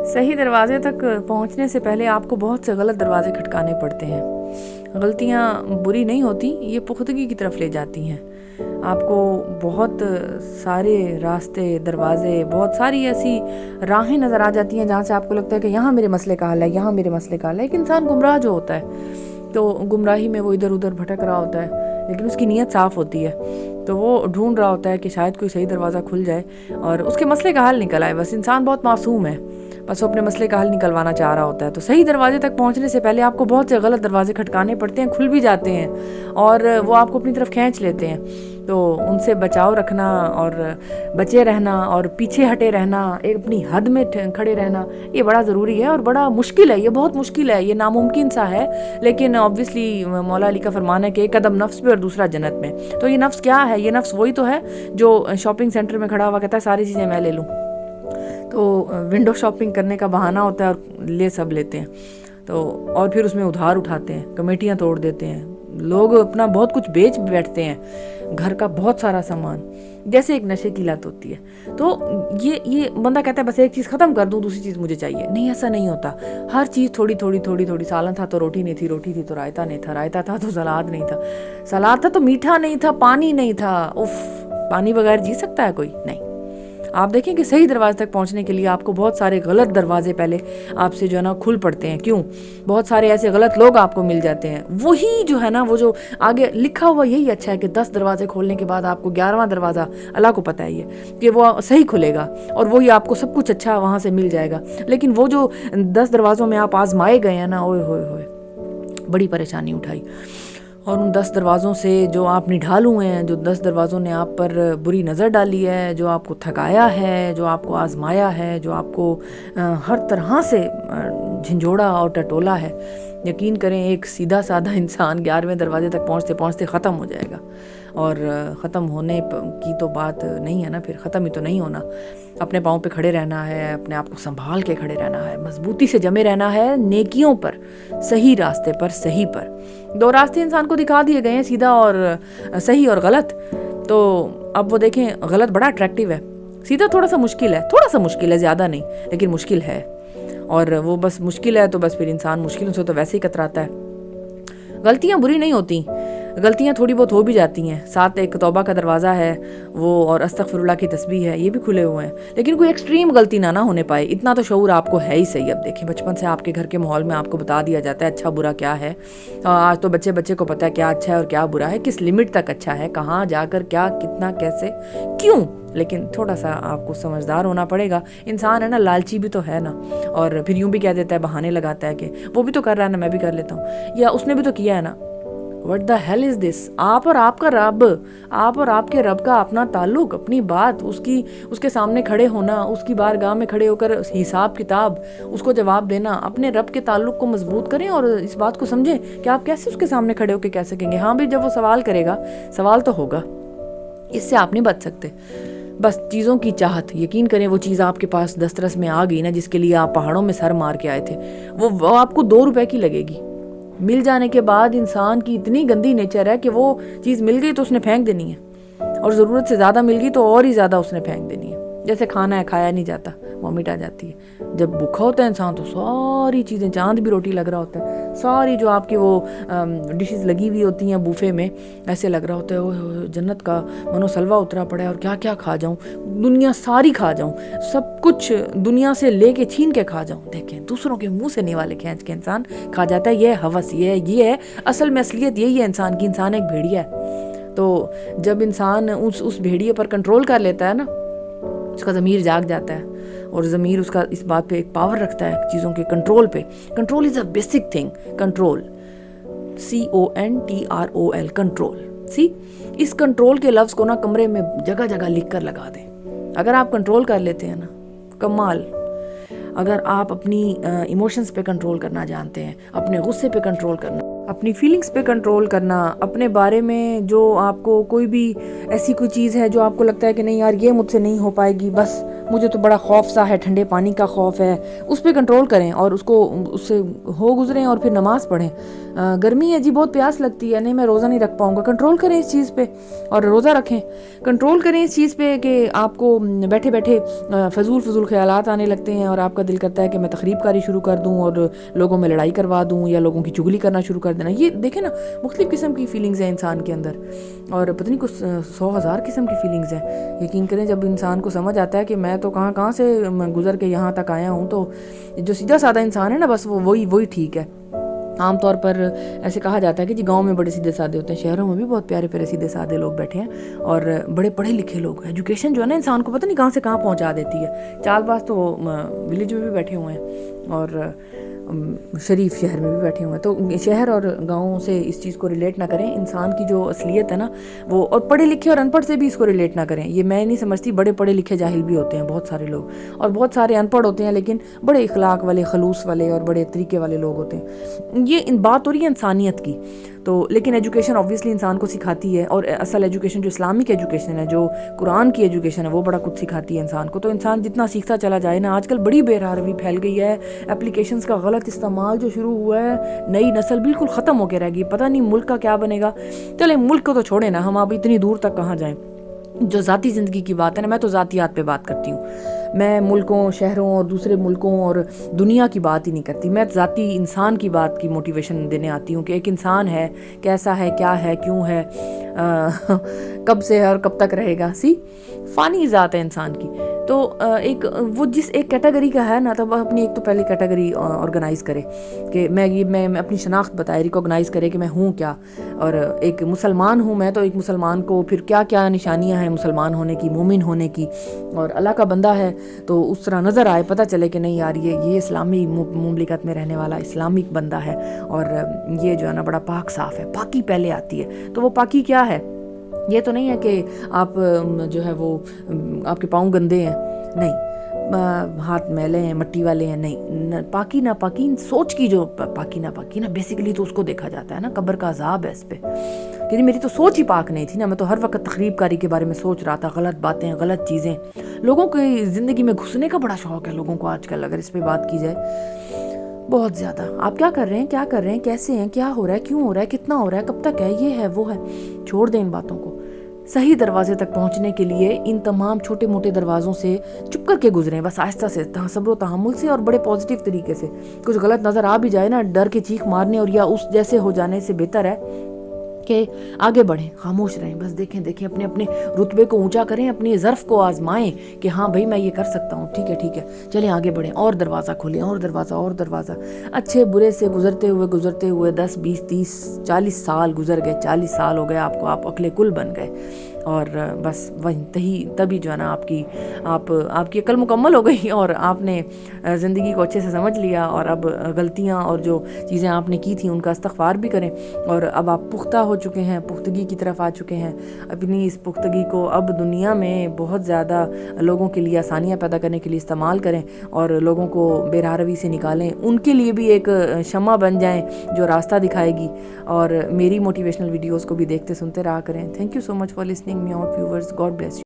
صحیح دروازے تک پہنچنے سے پہلے آپ کو بہت سے غلط دروازے کھٹکانے پڑتے ہیں. غلطیاں بری نہیں ہوتی, یہ پختگی کی طرف لے جاتی ہیں. آپ کو بہت سارے راستے, دروازے, بہت ساری ایسی راہیں نظر آ جاتی ہیں جہاں سے آپ کو لگتا ہے کہ یہاں میرے مسئلے کا حل ہے, یہاں میرے مسئلے کا حل ہے. ایک انسان گمراہ جو ہوتا ہے تو گمراہی میں وہ ادھر ادھر بھٹک رہا ہوتا ہے, لیکن اس کی نیت صاف ہوتی ہے, تو وہ ڈھونڈ رہا ہوتا ہے کہ شاید کوئی صحیح دروازہ کھل جائے اور اس کے مسئلے کا حل نکل آئے. بس انسان بہت معصوم ہے, بس وہ اپنے مسئلے کا حل نکلوانا چاہ رہا ہوتا ہے. تو صحیح دروازے تک پہنچنے سے پہلے آپ کو بہت سے غلط دروازے کھٹکانے پڑتے ہیں, کھل بھی جاتے ہیں اور وہ آپ کو اپنی طرف کھینچ لیتے ہیں. تو ان سے بچاؤ رکھنا اور بچے رہنا اور پیچھے ہٹے رہنا, ایک اپنی حد میں کھڑے رہنا, یہ بڑا ضروری ہے اور بڑا مشکل ہے. یہ بہت مشکل ہے, یہ ناممکن سا ہے, لیکن obviously مولا علی کا فرمان ہے کہ ایک قدم نفس پہ اور دوسرا جنت میں. تو یہ نفس کیا ہے؟ یہ نفس وہی تو ہے جو شاپنگ سینٹر میں کھڑا ہوا کہتا ہے ساری چیزیں میں لے لوں. تو ونڈو شاپنگ کرنے کا بہانہ ہوتا ہے اور سب لیتے ہیں, تو اور پھر اس میں ادھار اٹھاتے ہیں, کمیٹیاں توڑ دیتے ہیں, لوگ اپنا بہت کچھ بیچ بیٹھتے ہیں, گھر کا بہت سارا سامان, جیسے ایک نشے کی لت ہوتی ہے. تو یہ بندہ کہتا ہے بس ایک چیز ختم کر دوں, دوسری چیز مجھے چاہیے. نہیں, ایسا نہیں ہوتا. ہر چیز تھوڑی تھوڑی تھوڑی تھوڑی. سالن تھا تو روٹی نہیں تھی, روٹی تھی تو رائتا نہیں تھا, رائتا تھا تو سلاد نہیں تھا, سلاد تھا تو میٹھا نہیں تھا, پانی نہیں تھا. پانی بغیر جی سکتا ہے کوئی؟ نہیں. آپ دیکھیں کہ صحیح دروازے تک پہنچنے کے لیے آپ کو بہت سارے غلط دروازے پہلے آپ سے جو ہے نا کھل پڑتے ہیں. کیوں؟ بہت سارے ایسے غلط لوگ آپ کو مل جاتے ہیں. وہی جو ہے نا, وہ جو آگے لکھا ہوا یہی اچھا ہے کہ 10 دروازے کھولنے کے بعد آپ کو 11واں دروازہ, اللہ کو پتہ ہے یہ کہ وہ صحیح کھلے گا اور وہی آپ کو سب کچھ اچھا وہاں سے مل جائے گا. لیکن وہ جو 10 دروازوں میں آپ آزمائے گئے ہیں نا, اوئے ہوئے ہوئے, بڑی پریشانی اٹھائی. اور ان 10 دروازوں سے جو آپ نڈھال ہوئے ہیں, جو 10 دروازوں نے آپ پر بری نظر ڈالی ہے, جو آپ کو تھکایا ہے, جو آپ کو آزمایا ہے, جو آپ کو ہر طرح سے جھنجھوڑا اور ٹٹولا ہے, یقین کریں ایک سیدھا سادہ انسان 11ویں دروازے تک پہنچتے پہنچتے ختم ہو جائے گا. اور ختم ہونے کی تو بات نہیں ہے نا, پھر ختم ہی تو نہیں ہونا. اپنے پاؤں پہ کھڑے رہنا ہے, اپنے آپ کو سنبھال کے کھڑے رہنا ہے, مضبوطی سے جمے رہنا ہے نیکیوں پر, صحیح راستے پر, صحیح پر. 2 راستے انسان کو دکھا دیے گئے ہیں, سیدھا اور صحیح اور غلط. تو اب وہ دیکھیں, غلط بڑا اٹریکٹیو ہے, سیدھا تھوڑا سا مشکل ہے, زیادہ نہیں, لیکن مشکل ہے. اور وہ بس مشکل ہے تو بس پھر انسان مشکلوں سے تو ویسے ہی کتراتا ہے. غلطیاں بری نہیں ہوتی, غلطیاں تھوڑی بہت ہو بھی جاتی ہیں. ساتھ ایک توبہ کا دروازہ ہے وہ, اور استغفر اللہ کی تسبیح ہے, یہ بھی کھلے ہوئے ہیں. لیکن کوئی ایکسٹریم غلطی نہ ہونے پائے, اتنا تو شعور آپ کو ہے ہی صحیح. اب دیکھیں, بچپن سے آپ کے گھر کے ماحول میں آپ کو بتا دیا جاتا ہے اچھا برا کیا ہے. آج تو بچے کو پتا ہے کیا اچھا ہے اور کیا برا ہے, کس لمٹ تک اچھا ہے, کہاں جا کر کیا, کتنا, کیسے, کیوں. لیکن تھوڑا سا آپ کو سمجھدار ہونا پڑے گا. انسان ہے نا, لالچی بھی تو ہے نا, اور پھر یوں بھی کہہ دیتا ہے, بہانے لگاتا ہے کہ وہ بھی تو کر رہا ہے نا, میں بھی کر لیتا ہوں, یا اس نے بھی تو کیا ہے نا. What the hell is this? آپ اور آپ کا رب, آپ اور آپ کے رب کا اپنا تعلق, اپنی بات, اس کے سامنے کھڑے ہونا, اس کی بارگاہ میں کھڑے ہو کر حساب کتاب اس کو جواب دینا. اپنے رب کے تعلق کو مضبوط کریں اور اس بات کو سمجھیں کہ آپ کیسے اس کے سامنے کھڑے ہو کے کہہ سکیں گے. ہاں بھی جب وہ سوال کرے گا, سوال تو ہوگا, اس سے آپ نہیں بچ سکتے. بس چیزوں کی چاہت, یقین کریں وہ چیز آپ کے پاس دسترس میں آ گئی نا, جس کے لیے آپ پہاڑوں میں سر مار کے آئے تھے, وہ آپ کو 2 روپے کی لگے گی. مل جانے کے بعد انسان کی اتنی گندی نیچر ہے کہ وہ چیز مل گئی تو اس نے پھینک دینی ہے, اور ضرورت سے زیادہ مل گئی تو اور ہی زیادہ اس نے پھینک دینی ہے. جیسے کھانا ہے, کھایا نہیں جاتا, وامٹ آ جاتی ہے. جب بھوکا ہوتا ہے انسان تو ساری چیزیں, چاند بھی روٹی لگ رہا ہوتا ہے, ساری جو آپ کی وہ ڈشز لگی ہوئی ہوتی ہیں بوفے میں, ایسے لگ رہا ہوتا ہے جنت کا منو سلوا اترا پڑا ہے, اور کیا کیا کھا جاؤں, دنیا ساری کھا جاؤں, سب کچھ دنیا سے لے کے چھین کے کھا جاؤں. دیکھیں, دوسروں کے منہ سے نیوالے کھینچ کے انسان کھا جاتا ہے. یہ ہوس, یہ ہے اصل میں, اصلیت یہی ہے انسان کی. انسان ایک بھیڑیا ہے. تو جب انسان اس بھیڑیے پر کنٹرول کر لیتا ہے نا, اس کا ضمیر جاگ جاتا ہے, اور ضمیر اس کا اس بات پہ ایک پاور رکھتا ہے چیزوں کے کنٹرول پہ. Control is a basic thing. Control, CONTROL, control. اس کنٹرول کے لفظ کو نا کمرے میں جگہ جگہ لکھ کر لگا دیں. اگر آپ کنٹرول کر لیتے ہیں نا, کمال. اگر آپ اپنی ایموشنز پہ کنٹرول کرنا جانتے ہیں, اپنے غصے پہ کنٹرول کرنا, اپنی فیلنگز پہ کنٹرول کرنا, اپنے بارے میں جو آپ کو کوئی بھی ایسی کوئی چیز ہے جو آپ کو لگتا ہے کہ نہیں یار یہ مجھ سے نہیں ہو پائے گی, بس مجھے تو بڑا خوف سا ہے، ٹھنڈے پانی کا خوف ہے، اس پہ کنٹرول کریں اور اس سے ہو گزریں اور پھر نماز پڑھیں. گرمی ہے جی، بہت پیاس لگتی ہے، نہیں میں روزہ نہیں رکھ پاؤں گا، کنٹرول کریں اس چیز پہ اور روزہ رکھیں. کنٹرول کریں اس چیز پہ کہ آپ کو بیٹھے بیٹھے فضول خیالات آنے لگتے ہیں اور آپ کا دل کرتا ہے کہ میں تخریب کاری شروع کر دوں اور لوگوں میں لڑائی کروا دوں یا لوگوں کی چگلی کرنا شروع کر دینا. یہ دیکھیں نا، مختلف قسم کی فیلنگز ہیں انسان کے اندر، اور پتہ نہیں کچھ 100,000 قسم کی فیلنگز ہیں. یقین کریں جب انسان کو سمجھ آتا ہے کہ میں تو کہاں سے گزر کے یہاں تک آیا ہوں، تو جو سیدھا سادہ انسان ہے نا، بس وہی ٹھیک ہے. عام طور پر ایسے کہا جاتا ہے کہ جی گاؤں میں بڑے سیدھے سادے ہوتے ہیں، شہروں میں بھی بہت پیارے پیارے سیدھے سادے لوگ بیٹھے ہیں اور بڑے پڑھے لکھے لوگ. ایجوکیشن جو ہے نا انسان کو پتہ نہیں کہاں سے کہاں پہنچا دیتی ہے. چال باز تو ولیج میں بھی بیٹھے ہوئے ہیں اور شریف شہر میں بھی بیٹھے ہوئے ہیں. تو شہر اور گاؤں سے اس چیز کو ریلیٹ نہ کریں. انسان کی جو اصلیت ہے نا وہ، اور پڑھے لکھے اور ان پڑھ سے بھی اس کو ریلیٹ نہ کریں. یہ میں نہیں سمجھتی، بڑے پڑھے لکھے جاہل بھی ہوتے ہیں بہت سارے لوگ، اور بہت سارے ان پڑھ ہوتے ہیں لیکن بڑے اخلاق والے، خلوص والے اور بڑے طریقے والے لوگ ہوتے ہیں. یہ بات ہو رہی ہے انسانیت کی. تو لیکن ایجوکیشن آبویسلی انسان کو سکھاتی ہے، اور اصل ایجوکیشن جو اسلامک ایجوکیشن ہے، جو قرآن کی ایجوکیشن ہے، وہ بڑا کچھ سکھاتی ہے انسان کو. تو انسان جتنا سیکھتا چلا جائے نا. آج کل بڑی بے روی پھیل گئی ہے، اپلیکیشنز کا غلط استعمال جو شروع ہوا ہے، نئی نسل بالکل ختم ہو کے رہ گئی. پتہ نہیں ملک کا کیا بنے گا. چلیں ملک کو تو چھوڑیں نا، ہم اب اتنی دور تک کہاں جائیں. جو ذاتی زندگی کی بات ہے نا، میں تو ذاتیات پہ بات کرتی ہوں. میں ملکوں، شہروں اور دوسرے ملکوں اور دنیا کی بات ہی نہیں کرتی. میں ذاتی انسان کی بات کی موٹیویشن دینے آتی ہوں کہ ایک انسان ہے، کیسا ہے، کیا ہے، کیوں ہے، کب سے ہے اور کب تک رہے گا. فانی ذات ہے انسان کی. تو ایک وہ جس ایک کیٹیگری کا ہے نا، تب اپنی ایک تو پہلی کیٹیگری آرگنائز کرے کہ میں اپنی شناخت بتائے، ریکوگنائز کرے کہ میں ہوں کیا. اور ایک مسلمان ہوں میں، تو ایک مسلمان کو پھر کیا کیا نشانیاں ہیں مسلمان ہونے کی، مومن ہونے کی. اور اللہ کا بندہ ہے تو اس طرح نظر آئے، پتہ چلے کہ نہیں یار یہ اسلامی مملکت میں رہنے والا اسلامک بندہ ہے، اور یہ جو ہے نا بڑا پاک صاف ہے. پاکی پہلے آتی ہے. تو وہ پاکی کیا ہے؟ یہ تو نہیں ہے کہ آپ جو ہے وہ آپ کے پاؤں گندے ہیں، نہیں، ہاتھ میلے ہیں، مٹی والے ہیں، نہیں. پاکی نا پاکی سوچ کی، جو پاکی نا پاکی نا بیسیکلی تو اس کو دیکھا جاتا ہے نا، قبر کا عذاب ہے اس پہ. کہ میری تو سوچ ہی پاک نہیں تھی نا. میں تو ہر وقت تخریب کاری کے بارے میں سوچ رہا تھا، غلط باتیں، غلط چیزیں. لوگوں کی زندگی میں گھسنے کا بڑا شوق ہے لوگوں کو آج کل، اگر اس پہ بات کی جائے بہت زیادہ. آپ کیا کر رہے ہیں، کیسے ہیں، کیا ہو رہا ہے، کیوں ہو رہا ہے، کتنا ہو رہا ہے، کب تک ہے، یہ ہے، وہ ہے. چھوڑ دیں ان باتوں کو. صحیح دروازے تک پہنچنے کے لیے ان تمام چھوٹے موٹے دروازوں سے چپ کر کے گزریں، بس آہستہ سے، صبر و تحمل سے اور بڑے پازیٹیو طریقے سے. کچھ غلط نظر آ بھی جائے نا، ڈر کے چیخ مارنے اور یا اس جیسے ہو جانے سے بہتر ہے کہ آگے بڑھیں، خاموش رہیں. بس دیکھیں اپنے رتبے کو اونچا کریں، اپنی ظرف کو آزمائیں کہ ہاں بھائی میں یہ کر سکتا ہوں. ٹھیک ہے، چلیں آگے بڑھیں، اور دروازہ کھولیں، اور دروازہ. اچھے برے سے گزرتے ہوئے 10 20 30 40 سال گزر گئے. 40 سال ہو گئے آپ کو، آپ عقل کل بن گئے. اور بس وہی تبھی جو ہے نا آپ کی عقل مکمل ہو گئی، اور آپ نے زندگی کو اچھے سے سمجھ لیا. اور اب غلطیاں اور جو چیزیں آپ نے کی تھیں ان کا استغفار بھی کریں. اور اب آپ پختہ ہو چکے ہیں، پختگی کی طرف آ چکے ہیں. اپنی اس پختگی کو اب دنیا میں بہت زیادہ لوگوں کے لیے آسانیاں پیدا کرنے کے لیے استعمال کریں، اور لوگوں کو بے راہروی سے نکالیں. ان کے لیے بھی ایک شمع بن جائیں جو راستہ دکھائے گی. اور میری موٹیویشنل ویڈیوز کو بھی دیکھتے سنتے رہا کریں. Thank you so much for listening me out viewers. God bless you.